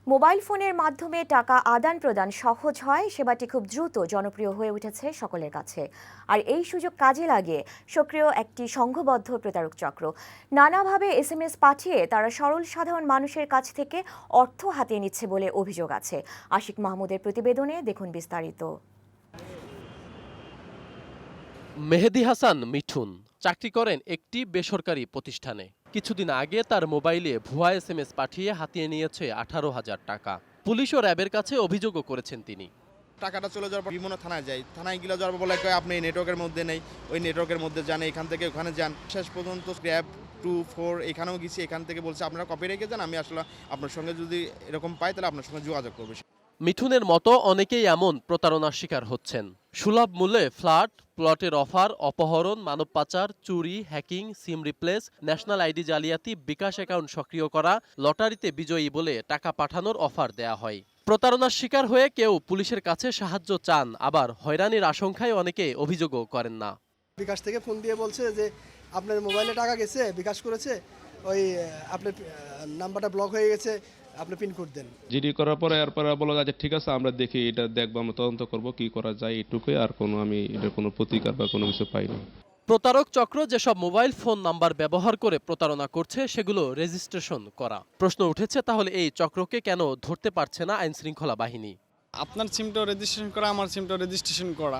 Mobile ফোনের মাধ্যমে টাকা আদান প্রদান সহজ হয়, সেবাটি খুব দ্রুত জনপ্রিয় হয়ে উঠেছে সকলের কাছে। আর এই সুযোগ কাজে লাগিয়ে সক্রিয় একটি সংঘবদ্ধ প্রতারক চক্র নানাভাবে এসএমএস পাঠিয়ে তারা সরল সাধারণ মানুষের কাছ থেকে অর্থ হাতিয়ে নিচ্ছে বলে অভিযোগ আছে। আশিক মাহমুদের প্রতিবেদনে দেখুন বিস্তারিত। মেহেদী হাসান মিঠুন চাকরি করেন একটি বেসরকারি প্রতিষ্ঠানে। কিছুদিন আগে তার মোবাইলে ভুয়া এসএমএস পাঠিয়ে হাতিয়ে নিয়েছে 18,000 টাকা। পুলিশ ও র্যাবের কাছে অভিযোগও করেছেন তিনি। টাকাটা চলে যাওয়ার পর বিভিন্ন থানায় যাই, থানায় গেলে যাওয়ার পর বলে আপনি এই নেটওয়ার্কের মধ্যে নেই, ওই নেটওয়ার্কের মধ্যে যান, এখান থেকে ওখানে যান। শেষ পর্যন্ত র্যাব 2-4 এখানেও গেছি, এখান থেকে বলছে আপনারা কপি রেখে যান, আমি আসলে আপনার সঙ্গে যদি এরকম পাই তাহলে আপনার সঙ্গে যোগাযোগ করবো। মিঠুনের মতো অনেকেই এমন প্রতারণার শিকার হচ্ছেন। সুলভ মূল্যে ফ্ল্যাট, প্লটের অফার, অপহরণ, মানব পাচার, চুরি, হ্যাকিং, সিম রিপ্লেস, ন্যাশনাল আইডি জালিয়াতি, বিকাশ অ্যাকাউন্ট সক্রিয় করা, লটারিতে বিজয়ী বলে টাকা পাঠানোর অফার দেয়া হয়। প্রতারণার শিকার হয়ে কেউ পুলিশের কাছে সাহায্য চান, আবার হয়রানির আশঙ্কায় অনেকে অভিযোগও করেন না। বিকাশ থেকে ফোন দিয়ে বলছে যে আপনার মোবাইলে টাকা গেছে, বিকাশ করেছে, ওই আপনার নাম্বারটা ব্লক হয়ে গেছে, আপনি পিন কোড দেন। জিডি করার পরে এরপরে বলা যায় ঠিক আছে, আমরা দেখি, এটা দেখবো, আমরা তদন্ত করব কি করা যায়, এটুকুই। আর কোনো আমি এটার কোনো প্রতিকার বা কোনো কিছু পাইনি। প্রতারক চক্র যেসব মোবাইল ফোন নাম্বার ব্যবহার করে প্রতারণা করছে সেগুলো রেজিস্ট্রেশন করা। প্রশ্ন উঠেছে, তাহলে এই চক্রকে কেন ধরতে পারছে না আইন শৃঙ্খলা বাহিনী? আপনার সিমটাও রেজিস্ট্রেশন করা, আমার সিমটাও রেজিস্ট্রেশন করা,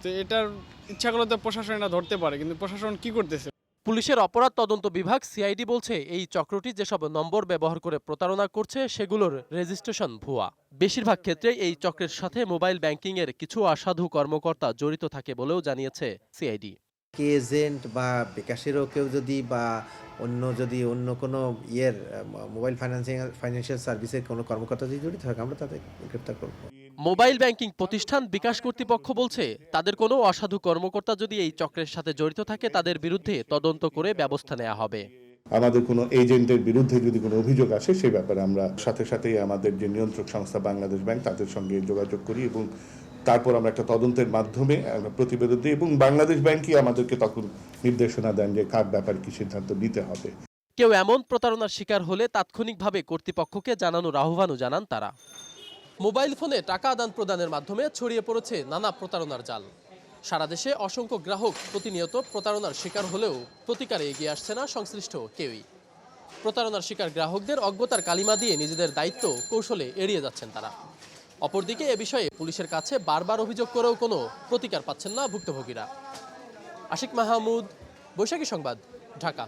তো এটার ইচ্ছা করলে তো প্রশাসন এটা ধরতে পারে, কিন্তু প্রশাসন কি করতেছে? পুলিশের অপরাধ তদন্ত বিভাগ সিআইডি বলছে, এই চক্রটি যেসব নম্বর ব্যবহার করে প্রতারণা করছে সেগুলোর রেজিস্ট্রেশন ভুয়া। বেশিরভাগ ক্ষেত্রে এই চক্রের সাথে মোবাইল ব্যাংকিং এর কিছু অসাধু কর্মকর্তা জড়িত থাকে বলেও জানিয়েছে সিআইডি। এজেন্ট বা বিকাশেরও কেউ যদি বা অন্য কোনো মোবাইল ফাইন্যান্সিয়াল সার্ভিসের কোনো কর্মকর্তা যদি জড়িত থাকে, আমরা তাদের গ্রেপ্তার করব। মোবাইল ব্যাংকিং প্রতিষ্ঠান বিকাশ কর্তৃপক্ষ বলছে, তাদের কোনো অসাধু কর্মকর্তা যদি এই চক্রের সাথে জড়িত থাকে তাদের বিরুদ্ধে তদন্ত করে ব্যবস্থা নেওয়া হবে। আমাদের কোনো এজেন্টের বিরুদ্ধে যদি কোনো অভিযোগ আসে সেই ব্যাপারে আমরা সাথে আমাদের যে নিয়ন্ত্রক সংস্থা বাংলাদেশ ব্যাংক তাদের সঙ্গে যোগাযোগ করি এবং তারপর আমরা একটা তদন্তের মাধ্যমে আমরা প্রতিবেদন দিই এবং বাংলাদেশ ব্যাংকই আমাদেরকে তখন নির্দেশনা দেন যে কার ব্যাপারে কি সিদ্ধান্ত নিতে হবে। কেউ এমন প্রতারণার শিকার হলে তাৎক্ষণিকভাবে কর্তৃপক্ষকে জানানোর আহ্বানও জানান তারা। মোবাইল ফোনে টাকা আদান প্রদানের মাধ্যমে ছড়িয়ে পড়েছে নানা প্রতারণার জাল। সারা দেশে অসংখ্য গ্রাহক প্রতিনিয়ত প্রতারণার শিকার হলেও প্রতিকারে এগিয়ে আসছে না সংশ্লিষ্ট কেউই। প্রতারণার শিকার গ্রাহকদের অজ্ঞতার কালিমা দিয়ে নিজেদের দায়িত্ব কৌশলে এড়িয়ে যাচ্ছেন তারা। অপরদিকে এ বিষয়ে পুলিশের কাছে বারবার অভিযোগ করেও কোনো প্রতিকার পাচ্ছেন না ভুক্তভোগীরা। আশিক মাহমুদ, বৈশাখী সংবাদ, ঢাকা।